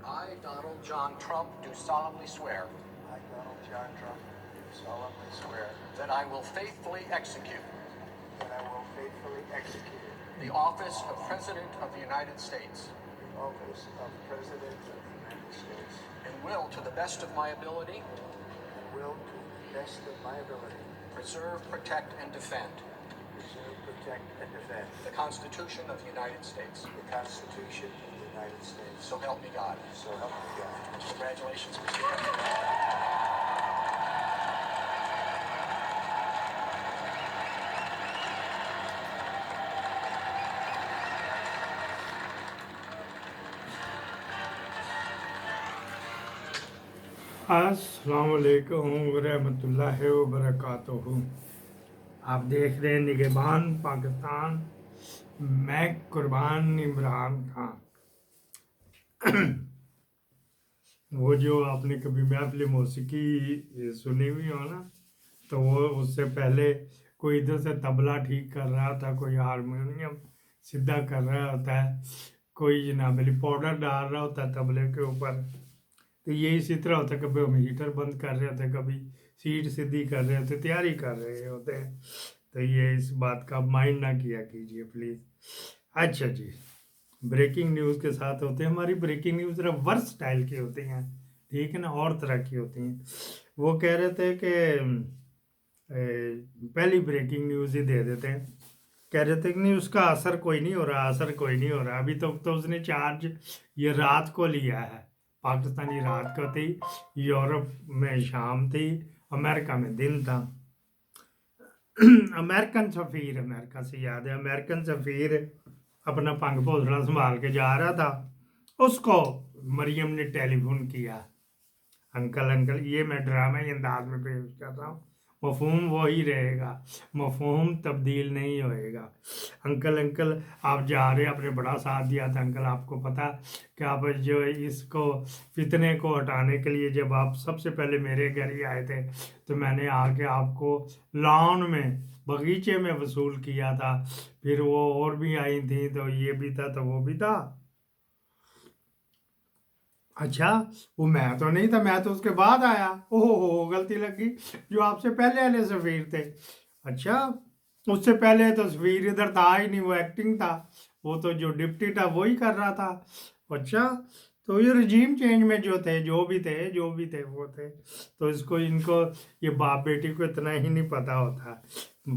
I, Donald John Trump, do solemnly swear I, Donald John Trump, do solemnly swear that I will faithfully execute that I will faithfully execute the office of President of the United States the office of President of the United States and will, to the best of my ability, and will, to the best of my ability, preserve, protect, and defend preserve, protect, and defend the Constitution of the United States. the Constitution of the United States. So help me God. So help me God. Congratulations, Mr. President. अस्सलाम वालेकुम रहमतुल्लाहि व बरकातुहू। आप देख रहे हैं निगहबान पाकिस्तान, मैं कुर्बान इमरान खान। वो जो आपने कभी महफिल मौसीकी सुनी हुई हो ना, तो वो उससे पहले कोई इधर से तबला ठीक कर रहा था, कोई हारमोनियम सीधा कर रहा होता है, कोई जनाब अली पाउडर डाल रहा होता है तबले के ऊपर। तो ये इसी तरह होता है, कभी हम हीटर बंद कर रहे होते, कभी सीट सीधी कर रहे होते, तैयारी कर रहे होते हैं। तो ये इस बात का माइंड ना किया कीजिए प्लीज़। अच्छा जी, ब्रेकिंग न्यूज़ के साथ होते हैं। हमारी ब्रेकिंग न्यूज़ जरा वर्स स्टाइल की होती हैं, ठीक है ना, और तरह की होती हैं। वो कह रहे थे कि पहली ब्रेकिंग न्यूज़ ही दे देते हैं। कह रहे थे कि नहीं, उसका असर कोई नहीं हो रहा, असर कोई नहीं हो रहा। अभी तो उसने चार्ज ये रात को लिया है, पाकिस्तानी रात को थी, यूरोप में शाम थी, अमेरिका में दिन था। अमेरिकन सफ़ीर, अमेरिका से याद है, अमेरिकन सफ़ीर अपना पंख भोसड़ा संभाल के जा रहा था, उसको मरियम ने टेलीफोन किया। अंकल अंकल, ये मैं ड्रामे अंदाज में पेश कर रहा हूँ, मफहूम वही रहेगा, मफहूम तब्दील नहीं होएगा। अंकल अंकल, आप जा रहे, आपने बड़ा साथ दिया था अंकल, आपको पता कि आप जो इसको फितने को हटाने के लिए जब आप सबसे पहले मेरे घर ही आए थे, तो मैंने आके आपको लॉन में, बगीचे में वसूल किया था। फिर वो और भी आई थी, तो ये भी था, तो वो भी था। अच्छा, वो मैं तो नहीं था, मैं तो उसके बाद आया। ओहो, गलती लगी, जो आपसे पहले वाले सफ़ीर थे। अच्छा, उससे पहले तो सफ़ीर इधर था ही नहीं, वो एक्टिंग था, वो तो जो डिप्टी था वही कर रहा था। अच्छा, तो ये रजीम चेंज में जो थे, जो भी थे वो थे। तो इसको इनको, ये बाप बेटी को इतना ही नहीं पता होता,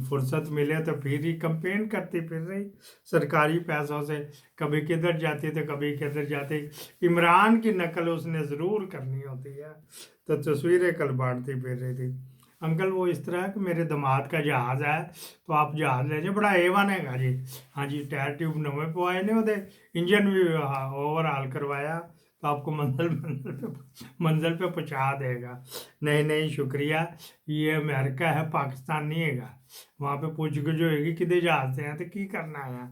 फुर्सत मिले तो फिर ही कंपेन करती फिर रही सरकारी पैसों से, कभी किधर जाती तो कभी किधर जाती। इमरान की नकल उसने ज़रूर करनी होती है, तो तस्वीरें कल बांटती फिर रही थी। अंकल, वो इस तरह है कि मेरे दामाद का जहाज़ है, तो आप जहाज़ ले जाए, बड़ा A1 है जी। हाँ जी, टायर ट्यूब नवे पवाए ने, वो इंजन भी ओवरहाल करवाया, तो आपको मंजिल पे पहुंचा देगा। नहीं नहीं, शुक्रिया, ये अमेरिका है, पाकिस्तान नहीं है। वहाँ पे पूछ के जो होगी किधे जाते हैं तो की करना है,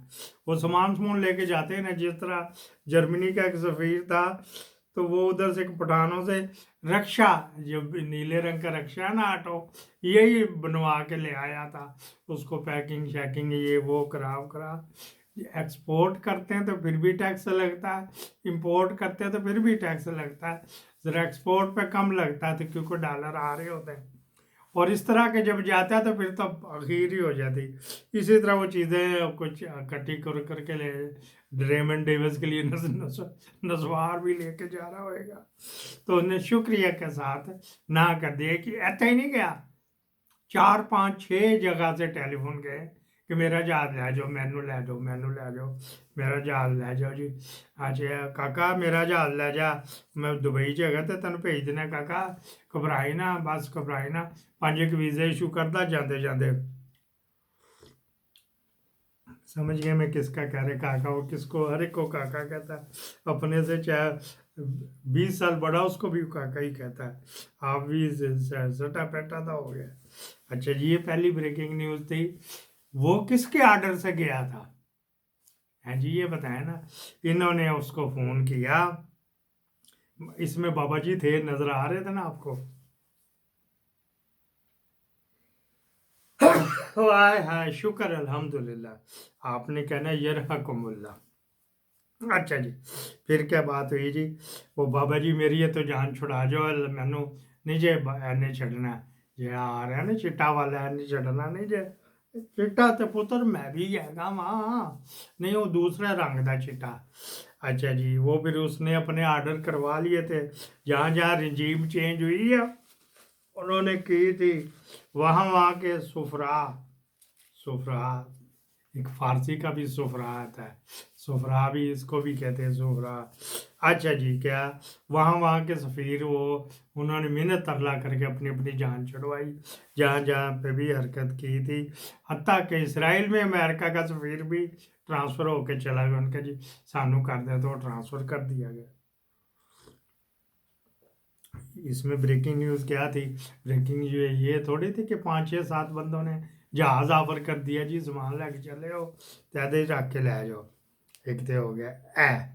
वो सामान लेके जाते हैं ना। जिस तरह जर्मनी का एक सफ़ीर था, तो वो उधर से पठानों से रक्षा, जो नीले रंग का रक्षा है ना, ऑटो, यही बनवा के ले आया था। उसको पैकिंग शैकिंग ये वो करा एक्सपोर्ट करते हैं तो फिर भी टैक्स लगता है, इंपोर्ट करते हैं तो फिर भी टैक्स लगता है। ज़रा एक्सपोर्ट पे कम लगता है, तो क्योंकि डॉलर आ रहे होते हैं। और इस तरह के जब जाता है तो फिर तो आखिर ही हो जाती। इसी तरह वो चीज़ें कुछ इकट्ठी कर करके ले, रेमंड डेविस के लिए नसवार भी लेके जा रहा होएगा, तो उसने शुक्रिया के साथ ना कर दिया कि ऐसा ही नहीं गया। 4 5 6 जगह से टेलीफोन गए कि मेरा जहाज लै जाओ, मैनू लै जाओ, मेरा जहाज लै जाओ जी। अच्छा काका, मेरा जहाज लै जा, मैं दुबई च हैगा ते तैनूं भेज देना काका, घबराई ना, बस घबराई ना। 5 एक वीज़े इशू करदा जाते जाते। समझ गए मैं किसका कह रहे काका, वो किसको, हर एक को काका कहता है, अपने से चाहे 20 साल बड़ा उसको भी काका ही कहता है। आप भी सटा पैटा था हो गया। अच्छा जी, ये पहली ब्रेकिंग न्यूज़ थी। वो किसके आर्डर से गया था? हैं जी, ये बताया ना, इन्होंने उसको फ़ोन किया। इसमें बाबा जी थे, नज़र आ रहे थे ना आपको? हाय हाय, शुक्र अल्हम्दुलिल्लाह। आपने कहना यरहकुमुल्लाह। अच्छा जी, फिर क्या बात हुई जी? वो बाबा जी मेरी ये तो जान छुड़ा जो मैनू नहीं जे एने छड़ना, जे आ रहा ना चिट्टा वाला नहीं छड़ना नहीं जे। चिट्टा तो पुत्र मैं भी हैगा वहाँ, नहीं वो दूसरे रंग का चिट्टा। अच्छा जी, वो फिर उसने अपने आर्डर करवा लिए थे, जहाँ जहाँ रजीम चेंज हुई है उन्होंने की थी, वहाँ वहाँ के सुफरा सुफरा, एक फारसी का भी सुफरा आता है, सुफरा भी इसको भी कहते हैं सुफरा। अच्छा जी, क्या वहाँ वहाँ के सफ़ीर वो उन्होंने मिन्नत तरला करके अपनी अपनी जान छुड़वाई, जहाँ जहाँ पे भी हरकत की थी। हत्ता कि इसराइल में अमेरिका का सफ़ीर भी ट्रांसफ़र होकर चला गया, उनका जी सानू कर दे तो ट्रांसफ़र कर दिया गया। इसमें ब्रेकिंग न्यूज़ क्या थी? ब्रेकिंग न्यूज़ ये थोड़ी थी कि 5 6 7 बंदों ने जहाज ऑफर कर दिया जी सामान लेके चले जाओ, त्यादे रख के ले जाओ, एक तो हो गया ए।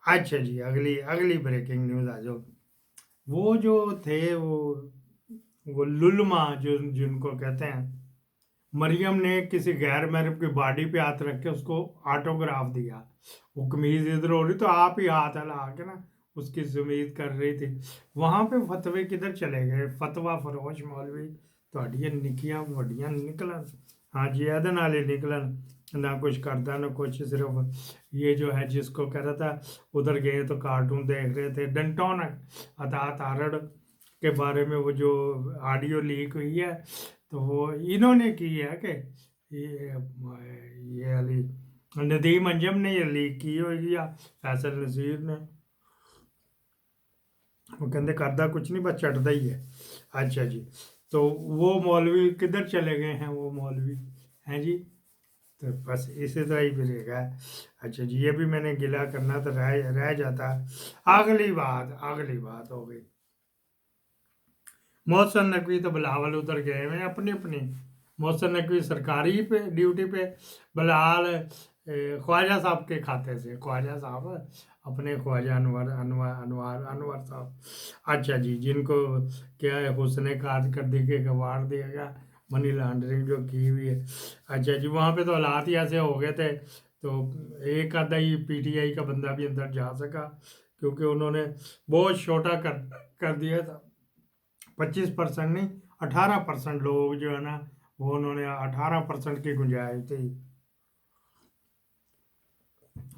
अच्छा जी, अगली अगली ब्रेकिंग न्यूज़ आ जाओ। वो जो थे वो लुल्मा जो जिनको कहते हैं, मरियम ने किसी गैर महरम की बॉडी पे हाथ रख के उसको ऑटोग्राफ दिया। वो कमीज इधर हो रही तो आप ही हाथ हिला के ना उसकी जुमीद कर रही थी। वहां पे फतवे किधर चले गए? फतवा फरोश मौलवी ਤੁਹਾਡੀਆਂ ਨਿੱਕੀਆਂ ਵੱਡੀਆਂ निकलन। हाँ जी, ਇਹਦੇ ਨਾਲ ही निकलन, ना कुछ करता ना कुछ, सिर्फ ये जो है जिसको कह रहा था उधर गए तो कार्टून देख रहे थे। डंटोन अता तारड़ के बारे में वो जो ऑडियो लीक हुई है, तो वो इन्होंने की है कि ये अली नदीम अंजम ने ये लीक की हुई या फैसल नज़ीर ने? वो कहते करदा कुछ नहीं बस चटदा ही है। अच्छा जी, तो वो मौलवी किधर चले गए हैं? वो मौलवी हैं जी, तो बस इसी तरह ही फिरेगा। अच्छा जी, ये भी मैंने गिला करना तो रह जाता। अगली बात हो गई, मोहसन नकवी तो बिलावल उधर गए हुए हैं अपनी अपनी। मोहसन नकवी सरकारी पे ड्यूटी पे, बिलाल ख्वाजा साहब के खाते से, ख्वाजा साहब अपने ख्वाजा अनवर अनवर अनवर अनवर साहब। अच्छा जी, जिनको क्या है हुस्न कारकर्दगी के अवार्ड दिया गया, मनी लॉन्ड्रिंग जो की हुई है। अच्छा जी, वहाँ पे तो हालात ही ऐसे हो गए थे, तो एक आधा ही पीटीआई का बंदा भी अंदर जा सका, क्योंकि उन्होंने बहुत छोटा कर दिया था। 25% नहीं, 18% लोग जो है ना, वो उन्होंने 18% की गुंजाइश थी।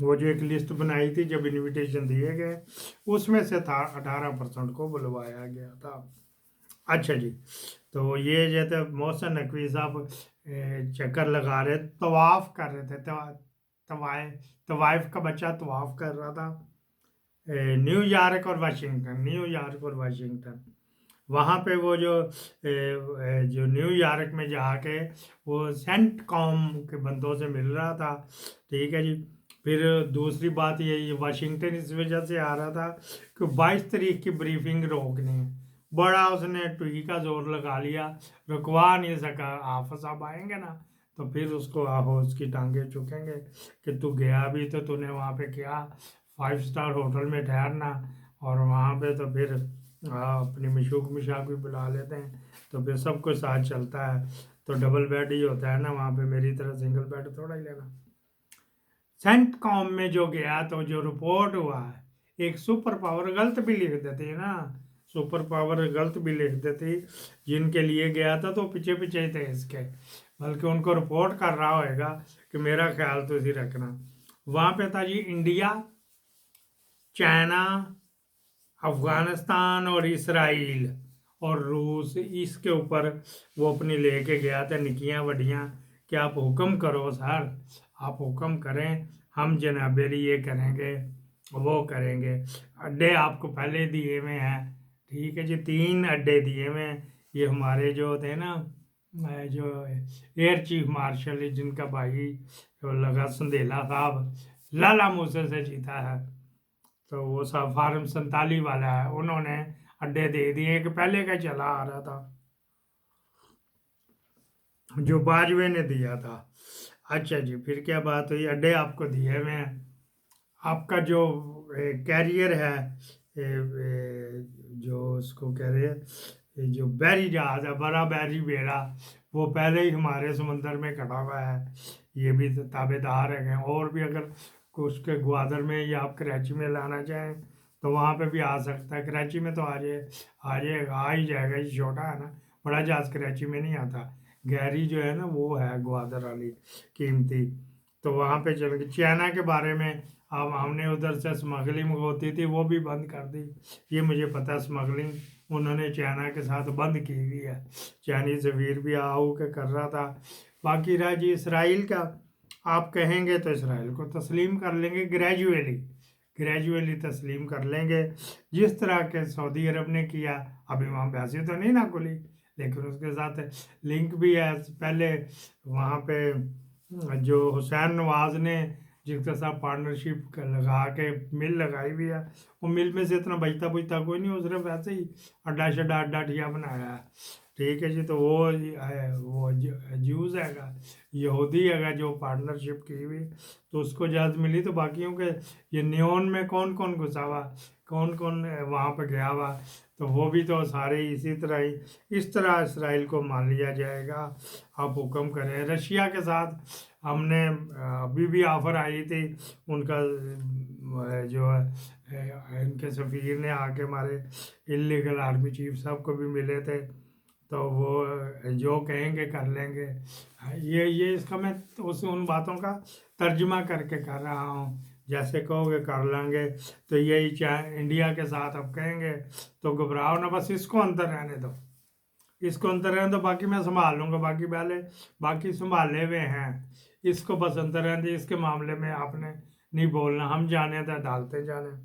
वो जो एक लिस्ट बनाई थी जब इनविटेशन दिए गए, उसमें से था 18% को बुलवाया गया था। अच्छा जी, तो ये जैसे मोहसन नकवी साहब चक्कर लगा रहे, तवाफ कर रहे थे, तवाइफ का बच्चा तवाफ कर रहा था न्यूयॉर्क और वाशिंगटन, न्यूयॉर्क और वाशिंगटन। वहाँ पे वो जो न्यूयॉर्क में जाके वो सेंट कॉम के बंदों से मिल रहा था, ठीक है जी। फिर दूसरी बात ये वाशिंगटन इस वजह से आ रहा था कि 22 तारीख की ब्रीफिंग रोकनी है। बड़ा उसने ट्वी का जोर लगा लिया, रुकवा नहीं सका। आप साहब आएंगे ना तो फिर उसको आहो उसकी टांगे चुकेंगे कि तू गया भी तो तूने वहाँ पे क्या 5 स्टार होटल में ठहरना, और वहाँ पे तो फिर अपनी मिशूक मिशाक भी बुला लेते हैं, तो फिर सब कुछ साथ चलता है, तो डबल बेड ही होता है ना वहाँ पे, मेरी तरह सिंगल बेड थोड़ा ही लेना। सेंट कॉम में जो गया तो जो रिपोर्ट हुआ है, एक सुपर पावर गलत भी लिख देते हैं ना, सुपर पावर गलत भी लिख देती, जिनके लिए गया था तो पीछे पीछे ही थे इसके, बल्कि उनको रिपोर्ट कर रहा होगा कि मेरा ख्याल तो इसी रखना। वहाँ पे था जी इंडिया, चाइना, अफगानिस्तान और इसराइल और रूस, इसके ऊपर वो अपनी लेके गया था निकियां वड्डियां कि आप हुक्म करो सर, आप हुक्म करें, हम जनाबेली ये करेंगे वो करेंगे। अड्डे आपको पहले दिए हुए हैं, ठीक है जी, 3 अड्डे दिए हुए हैं। ये हमारे जो थे ना जो एयर चीफ मार्शल जिनका भाई जो लगा संदेला साहब लाला मूसे से जीता है, तो वो सब फार्म 47 वाला है, उन्होंने अड्डे दे दिए कि पहले का चला आ रहा था जो बाजवे ने दिया था। अच्छा जी, फिर क्या बात हुई? अड्डे आपको दिए हुए हैं, आपका जो कैरियर है जो उसको कह रहे हैं जो बैरी जहाज है, बड़ा बैरी बेड़ा, वो पहले ही हमारे समंदर में खड़ा हुआ है, ये भी तो ताबेदार है। और भी अगर को उसके ग्वादर में या आप कराची में लाना चाहें तो वहाँ पे भी आ सकता है। कराची में तो आ ही जाएगा, ये छोटा है ना, बड़ा जहाज़ कराची में नहीं आता। गहरी जो है ना वो है ग्वादर वाली कीमती, तो वहाँ पे चल। चाइना के बारे में अब हमने उधर से स्मगलिंग होती थी वो भी बंद कर दी, ये मुझे पता। स्मगलिंग उन्होंने चाइना के साथ बंद की हुई है, चाइनीज वीर भी आओ के कर रहा था। बाकी रहा जी इसराइल का, आप कहेंगे तो इसराइल को तस्लीम कर लेंगे ग्रेजुअली, ग्रेजुअली तस्लीम कर लेंगे, जिस तरह के सऊदी अरब ने किया। अभी वहाँ वैसे तो नहीं ना खुली, लेकिन उसके साथ लिंक भी है। पहले वहाँ पे जो हुसैन नवाज ने जिसके साथ पार्टनरशिप लगा के मिल लगाई भी है, वो मिल में से इतना बचता बुझता कोई नहीं, उसने वैसे ही अड्डा शड्डा अड्डा ठिया बनाया है। ठीक है जी, तो वो है, वो जूस हैगा, यहूदी हैगा जो पार्टनरशिप की हुई, तो उसको इजाज़त मिली। तो बाकियों के ये न्योन में कौन कौन घुसा हुआ, कौन कौन वहाँ पे गया हुआ, तो वो भी तो सारे इसी तरह ही, इस तरह इसराइल को मान लिया जाएगा। आप हुक्म करें। रशिया के साथ हमने अभी भी ऑफर आई थी उनका, जो है इनके सफ़ीर ने आके हमारे इलीगल आर्मी चीफ साहब को भी मिले थे, तो वो जो कहेंगे कर लेंगे। ये इसका मैं उन बातों का तर्जुमा करके कर रहा हूँ, जैसे कहोगे कर लेंगे। तो यही चाहे इंडिया के साथ अब कहेंगे तो घबराओ ना, बस इसको अंतर रहने दो, इसको अंतर रहने दो, बाकी मैं संभाल लूँगा। बाकी पहले बाकी संभाले हुए हैं, इसको बस अंतर रहने दो। इसके मामले में आपने नहीं बोलना, हम जाने तो अदालतें जाने।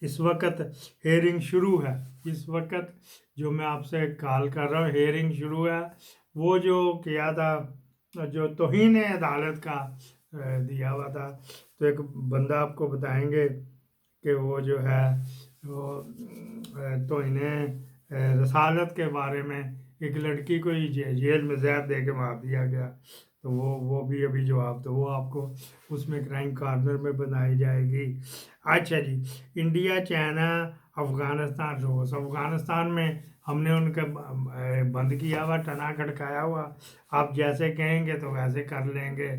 इस वक्त हेयरिंग शुरू है, इस वक्त जो मैं आपसे कॉल कर रहा हूँ हेयरिंग शुरू है। वो जो किया था, जो तौहीन अदालत का दिया हुआ था, तो एक बंदा आपको बताएंगे कि वो जो है वो तौहीन रसालत के बारे में, एक लड़की को ही जेल में जहर दे के मार दिया गया, तो वो भी अभी जवाब, तो वो आपको उसमें क्राइम कॉर्नर में बनाई जाएगी। अच्छा जी, इंडिया, चाइना, अफ़गानिस्तान, रूस। अफ़गानिस्तान में हमने उनका बंद किया हुआ, टना खड़काया हुआ, आप जैसे कहेंगे तो वैसे कर लेंगे।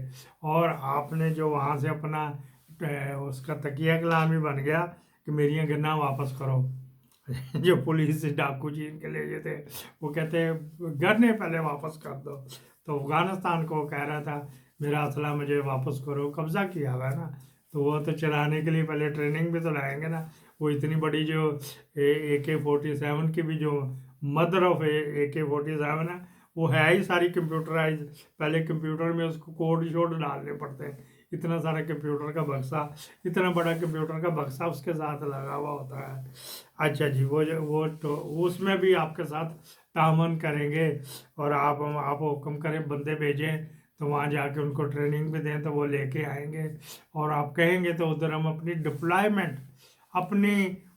और आपने जो वहाँ से अपना उसका तकिया कलामी बन गया कि मेरी गन्ना वापस करो। जो पुलिस डाकू छीन के ले गए थे, वो कहते गन्ने पहले वापस कर दो। तो अफ़गानिस्तान को कह रहा था मेरा असला मुझे वापस करो, कब्ज़ा किया हुआ है ना, तो वो तो चलाने के लिए पहले ट्रेनिंग भी तो लाएंगे ना। वो इतनी बड़ी जो AK-47 की भी जो मदर ऑफ AK-47 है, वो है ही सारी कंप्यूटराइज। पहले कंप्यूटर में उसको कोड शोड डालने पड़ते हैं, इतना सारा कंप्यूटर का बक्सा, इतना बड़ा कंप्यूटर का बक्सा उसके साथ लगा हुआ होता है। अच्छा जी, वो तो उसमें भी आपके साथ तामन करेंगे, और आप हुक्म करें बंदे भेजें तो वहाँ जाके उनको ट्रेनिंग भी दें तो वो लेके आएंगे। और आप कहेंगे तो उधर हम अपनी डिप्लॉयमेंट अपनी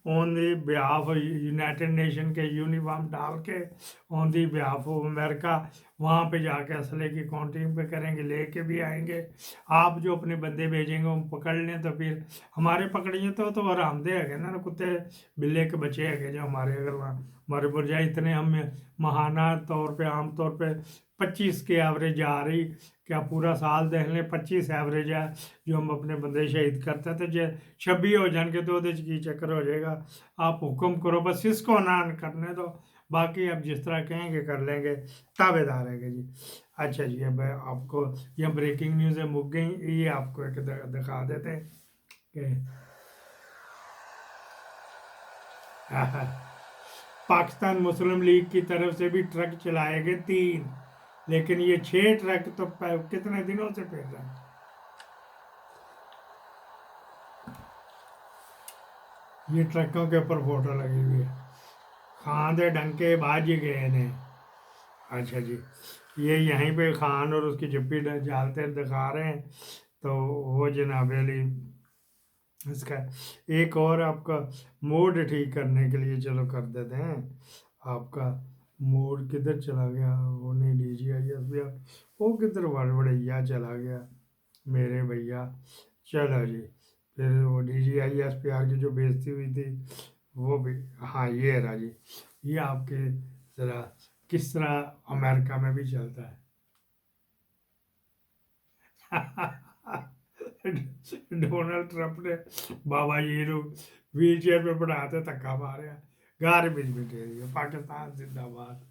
on the behalf United nation के यूनिफॉर्म डाल के on the behalf of America वहाँ पे जाके असले की काउंटिंग पे करेंगे, लेके भी आएंगे। आप जो अपने बंदे भेजेंगे हम पकड़ लें तो फिर हमारे पकड़िए तो आरामदे है ना, कुत्ते बिल्ले के बच्चे है जो हमारे, अगर वहाँ हमारे बजाय इतने हम महाना तौर पे आम तौर पे 25 के एवरेज आ रही, क्या पूरा साल देख लें 25 एवरेज है जो हम अपने बंदे शहीद करते थे। जे 26 हो जाएंगे तो की चक्कर हो जाएगा। आप हुक्म करो, बस इसको ना करने दो, बाकी आप जिस तरह कहेंगे कर लेंगे, ताबेदार है जी। अच्छा जी, अब आपको यह ब्रेकिंग न्यूज़ है मुक गई, ये आपको एक दिखा देते हैं कि पाकिस्तान मुस्लिम लीग की तरफ से भी ट्रक चलाए गए 3, लेकिन ये 6 ट्रक तो कितने दिनों से फिर रहे हैं। ये ट्रकों के ऊपर फोटो लगी हुई है, खान दे डंके बाज गए ने। अच्छा जी, ये यहीं पे खान और उसकी जप्पी डालते दिखा रहे हैं, तो वो जनाब अली इसका एक और आपका मोड ठीक करने के लिए चलो कर देते हैं। आपका मोड किधर चला गया, वो नहीं DGIS भैया, वो किधर बढ़िया चला गया मेरे भैया। चलो जी, फिर वो DGIS की जो बेइज्जती हुई थी वो भी, हाँ ये रहा जी, ये आपके ज़रा किस तरह अमेरिका में भी चलता है। डोनाल्ड ट्रंप ने बाबा जी ਨੂੰ ਵੀਲ ਚੇਅਰ 'ਤੇ ਬਿਠਾ ਕੇ ਧੱਕਾ ਮਾਰਿਆ ਗਾਰਬੇਜ ਮਟੀਰੀਅਲ ਪਾਕਿਸਤਾਨ ਜ਼ਿੰਦਾਬਾਦ